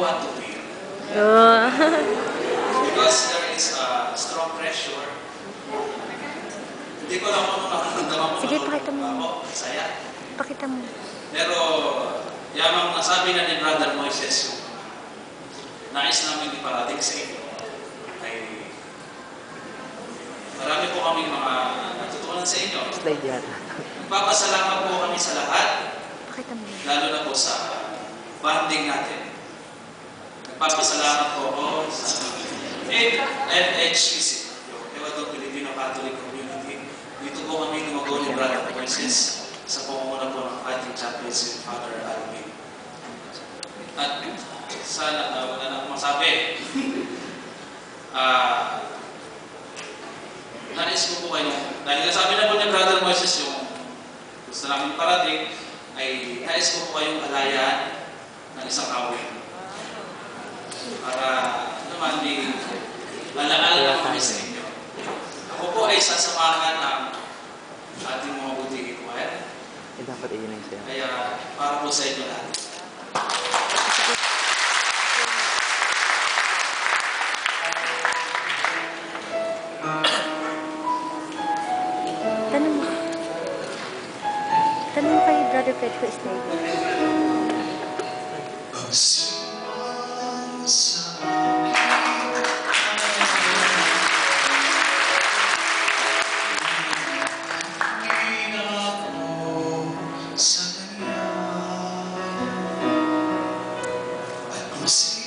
want to quit. Oh. Because there is a strong pressure. Hindi ko lang kung nakaramdaman ko. Sige, pakita mo. Ako, saya. Pakita mo. Pero, yamang nasabi na ni Brother Moises yung nais namin iparating sa inyo ay marami po kami mga natutunan sa inyo. Slide yan. Nagpapasalamat po kami sa lahat, Pakita mo. lalo na po sa banding natin. Nagpapasalamat po ako sa NHCC, yung Ewadong Filipino Catholic Community. Dito po kami lumago ni Brother Moises sa pangunguna po ng ating chaplain si Father Alvin. At sana wala na akong masabi. Nais ko po kayo, dahil nasabi na po ni Brother Moises yung gusto namin parating, ay nais ko po kayong alayan ng isang awit. Para naman di alaala kami sa inyo. Ako po ay sasamahan ng ating mga buting choir. Dapat iyon yung sa'yo. Kaya para po sa inyo lahat. Tanong mo. Tanong mo kay Brother Fred ko slide. Sa